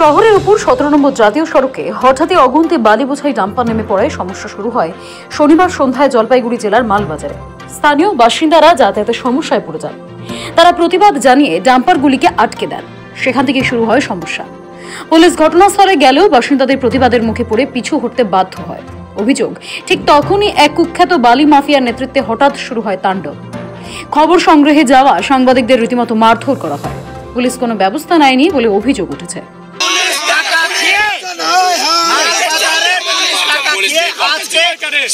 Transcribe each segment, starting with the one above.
শহরের উপর 17 নম্বর জাতীয় সড়কে হঠাৎই অগুন্তি বালি বোঝাই ডাম্পার নেমে পড়ায় সমস্যা শুরু হয় শনিবার সন্ধ্যায় জলপাইগুড়ি জেলার মালবাজারে। স্থানীয় বাসিন্দারা যাতায়াতের সমস্যায় পড়ে যান। তারা প্রতিবাদ জানিয়ে ডাম্পারগুলিকে আটকে দেন। সেখান থেকে শুরু হয় সমস্যা। পুলিশ ঘটনাস্থলে গেলেও বাসিন্দাদের প্রতিবাদের মুখে পড়ে পিছু হটতে বাধ্য হয়। অভিযোগ, ঠিক তখনই এক কুখ্যাত বালি মাফিয়ার নেতৃত্বে হঠাৎ শুরু হয় তাণ্ডব। খবর সংগ্রহে যাওয়া সাংবাদিকদের রীতিমতো মারধর করা হয়। পুলিশ কোনো ব্যবস্থা নেয়নি বলে অভিযোগ উঠেছে।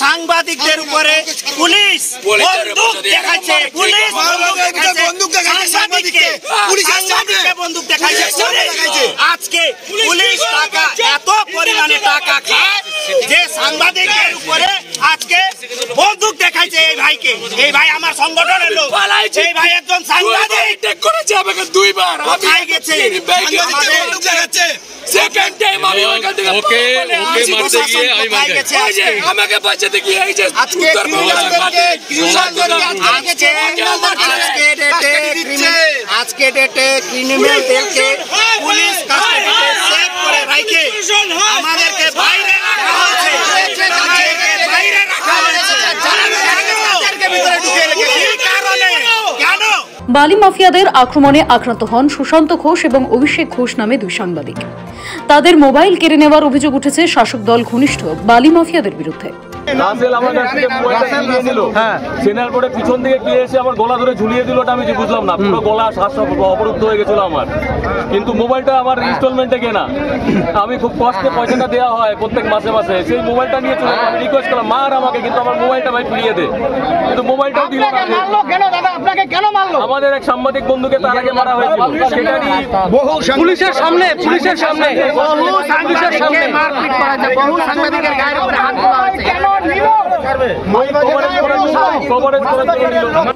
সাংবাদিকদের উপরে পুলিশ বন্দুক দেখাচ্ছে, বন্দুক দেখাচ্ছে। আজকে পুলিশ টাকা এত পরিমাণে টাকা খায় যে সাংবাদিকদের উপরে আজকে বন্দুক দেখাইছে। এই ভাইকে, এই ভাই আমার সংগঠনের লোক, এই ভাই একজন সাংবাদিক করেছে, আমাকে দুইবার কোথায় গেছে সেকেন্ড টাইম আমি ওইখান থেকে ওকে মারতে গিয়ে আমি মার গেছে। আমাকে বাঁচাতে গিয়ে এই যে আজকে ডেটে ক্রিমিনালদেরকে পুলিশ কাস্টডিতে সেভ করে রাখে আমাদেরকে বাইরে রাখা হয়েছে, বাইরে রাখা হয়েছে। বালি মাফিয়াদের আক্রমণে আক্রান্ত হন সুশান্ত ঘোষ এবং অভিষেক ঘোষ নামে দুই সাংবাদিক। তাদের মোবাইল কেড়ে নেওয়ার অভিযোগ উঠেছে শাসক দল ঘনিষ্ঠ বালি মাফিয়াদের বিরুদ্ধে। রাসেল আমার কাছ থেকে মোবাইলটা নিয়েছিল, সিগন্যাল বোর্ডে পিছন দিকে গিয়ে এসে আমার গলা ধরে ঝুলিয়ে দিল। ওটা আমি বুঝলাম না, পুরো গলা শ্বাস অবরুদ্ধ হয়ে গেছিল আমার। কিন্তু মোবাইলটা আমার ইনস্টলমেন্টে কেনা, আমি খুব কষ্টে পয়সাটা দেওয়া হয় প্রত্যেক মাসে মাসে। সেই মোবাইলটা নিয়ে চলে আমি রিকোয়েস্ট করলাম মার আমাকে, কিন্তু আমার মোবাইলটা ভাই ফিরিয়ে দে। কিন্তু মোবাইলটাও দিল না। আমাদের এক সাংবাদিক বন্ধুকে তার আগে মারা হয়েছিল, সেটারই পুলিশের সামনে মারপিট করা যায়, বহু সাংবাদিকের গায়ের উপরে হাত তোলা হয়েছে।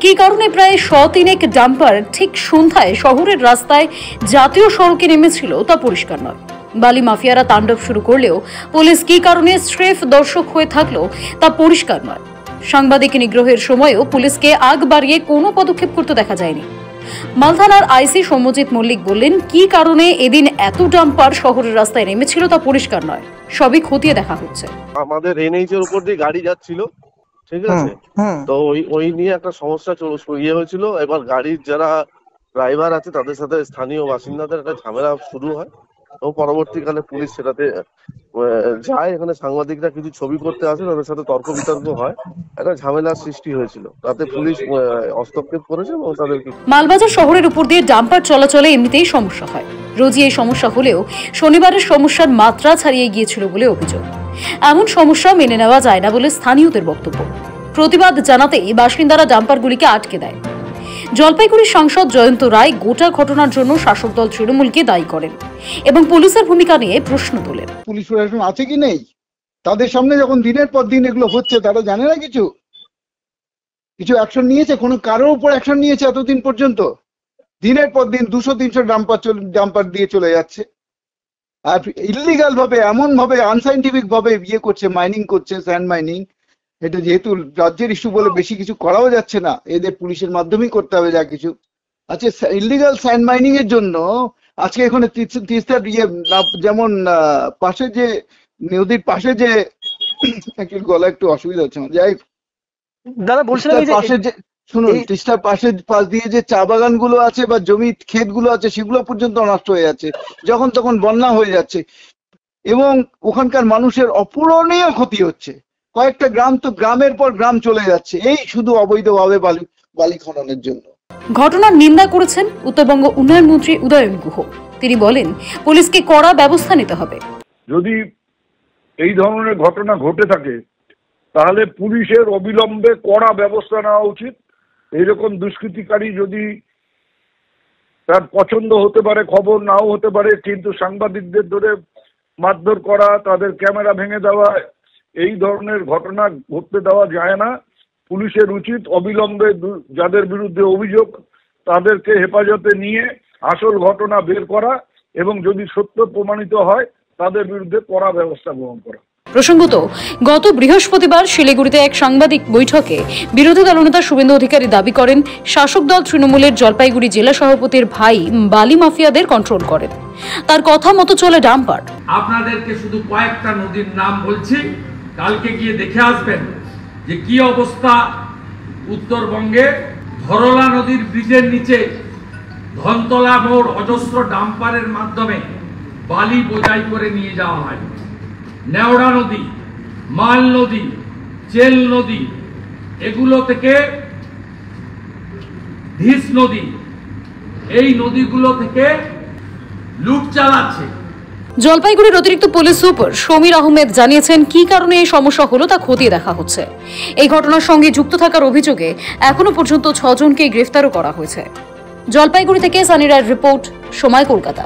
কি কারণে প্রায় 103 ডাম্পার ঠিক সন্ধ্যায় শহরের রাস্তায় জাতীয় সড়কে নেমেছিল তা পরিষ্কার নয়। বালি মাফিয়ারা তাণ্ডব শুরু করলেও পুলিশ কি কারণে স্রেফ দর্শক হয়ে থাকলো তা পরিষ্কার নয়। সাংবাদিক নিগ্রহের সময়ও পুলিশকে আগ বাড়িয়ে কোনো পদক্ষেপ করতে দেখা যায়নি। মালথানার আইসি সৌম্যজিৎ মল্লিক বললেন, কি কারণে এদিন এত ডাম্পার শহরের রাস্তায় নেমেছিল তা পরিষ্কার নয়, সবই খতিয়ে দেখা হচ্ছে। আমাদের এনএইচ এর উপর দিয়ে গাড়ি যাচ্ছিল, ঠিক আছে, তো ওই নিয়ে একটা সমস্যা হয়েছিল। এবার গাড়ির যারা ড্রাইভার আছে তাদের সাথে স্থানীয় বাসিন্দাদের একটা ঝামেলা শুরু হয় এবং পরবর্তীকালে পুলিশ সেটাতে যায়। এখানে সাংবাদিকরা কিছু ছবি করতে আসে, তাদের সাথে তর্ক বিতর্ক হয়, একটা ঝামেলার সৃষ্টি হয়েছিল। তাতে পুলিশ হস্তক্ষেপ করেছে এবং তাদেরকে। মালবাজার শহরের উপর দিয়ে ডাম্পার চলাচলে এমনিতেই সমস্যা হয়। রোজই এই সমস্যা হলেও শনিবারের সমস্যার মাত্রা ছাড়িয়ে গিয়েছিল বলে অভিযোগ। এমন সমস্যা মেনে নেওয়া যায় না বলে স্থানীয়দের বক্তব্য। প্রতিবাদ জানাতেই বাসিন্দারা ডাম্পারগুলিকে আটকে দেয়। জলপাইগুড়ির সাংসদ জয়ন্ত রায় গোটা ঘটনার জন্য শাসক দল তৃণমূলকে দায়ী করেন এবং পুলিশের ভূমিকা নিয়ে প্রশ্ন তোলেন। পুলিশ প্রশাসন আছে কি নেই? তাদের সামনে যখন দিনের পর দিন এগুলো হচ্ছে, তারা জানে না কিছু অ্যাকশন নিয়েছে? কোনো কারোর উপর অ্যাকশন নিয়েছে এতদিন পর্যন্ত? দিনের পর দিন 200-300 ডাম্পার দিয়ে চলে যাচ্ছে, আর ইলিগাল ভাবে, এমন ভাবে আনসাইন্টিফিক ভাবে করছে, মাইনিং করছে, স্যান্ড মাইনিং। এটা যেহেতু রাজ্যের ইস্যু বলে বেশি কিছু করাও যাচ্ছে না, এদের পুলিশের মাধ্যমেই করতে হবে যা কিছু। আচ্ছা, ইলিগাল স্যান্ড মাইনিং এর জন্য আজকে এখানে তিস্তার যেমন পাশে যে নদীর পাশে যে গলা একটু অসুবিধা হচ্ছে আমার, যাই দাদা বলছিলাম পাশে যে শুনুন, তিস্তার পাশ দিয়ে যে চা বাগান গুলো আছে বা জমি ক্ষেত গুলো আছে, সেগুলো পর্যন্ত নষ্ট হয়ে যাচ্ছে, যখন তখন বন্যা হয়ে যাচ্ছে এবং ওখানকার মানুষের অপূরণীয় ক্ষতি হচ্ছে। কয়েকটা গ্রাম তো গ্রামের পর গ্রাম চলে যাচ্ছে এই শুধু অবৈধভাবে বালি খননের জন্য। ঘটনার নিন্দা করেছেন উত্তরবঙ্গ উন্নয়ন মন্ত্রী উদয়ন গুহ। তিনি বলেন, পুলিশকে কড়া ব্যবস্থা নিতে হবে। যদি এই ধরনের ঘটনা ঘটে থাকে তাহলে পুলিশের অবিলম্বে কড়া ব্যবস্থা নেওয়া উচিত। এইরকম দুষ্কৃতিকারী যদি তার পছন্দ হতে পারে, খবর নাও হতে পারে, কিন্তু সাংবাদিকদের ধরে মারধর করা, তাদের ক্যামেরা ভেঙে দেওয়া, এই ধরনের ঘটনা ঘটতে দেওয়া যায় না। পুলিশের উচিত অবিলম্বে যাদের বিরুদ্ধে অভিযোগ তাদেরকে হেফাজতে নিয়ে আসল ঘটনা বের করা এবং যদি সত্য প্রমাণিত হয় তাদের বিরুদ্ধে কড়া ব্যবস্থা গ্রহণ করা। প্রসঙ্গত গত বৃহস্পতিবার শিলিগুড়িতে এক সাংবাদিক বৈঠকে বিরোধী দলনেতা শুভেন্দু অধিকারী দাবি করেন শাসক দল তৃণমূলের জলপাইগুড়ি জেলা সভাপতির ভাই বালি মাফিয়াদের কন্ট্রোল করেন। তার কথা মতো চলে ডাম্পার। আপনাদেরকে শুধু কয়েকটা নদীর নাম বলছি, কালকে গিয়ে দেখে আসবেন যে কি অবস্থা উত্তরবঙ্গে। ধরলা নদীর ব্রিজের নিচে ধনতলা মোড় অজস্র ডাম্পারের মাধ্যমে বালি বোঝাই করে নিয়ে যাওয়া হয়। নেওড়া নদী, মাল নদী, চেল নদী, এগুলো থেকে ধীস নদী, এই নদীগুলো থেকে লুট চালাচ্ছে। জলপাইগুড়ির অতিরিক্ত পুলিশ সুপার সমীর আহমেদ জানিয়েছেন কি কারণে এই সমস্যা হলো তা খতিয়ে দেখা হচ্ছে। এই ঘটনার সঙ্গে যুক্ত থাকার অভিযোগে এখনো পর্যন্ত 6 জনকে গ্রেফতারও করা হয়েছে। জলপাইগুড়ি থেকে সানি রায়ের রিপোর্ট, সময় কলকাতা।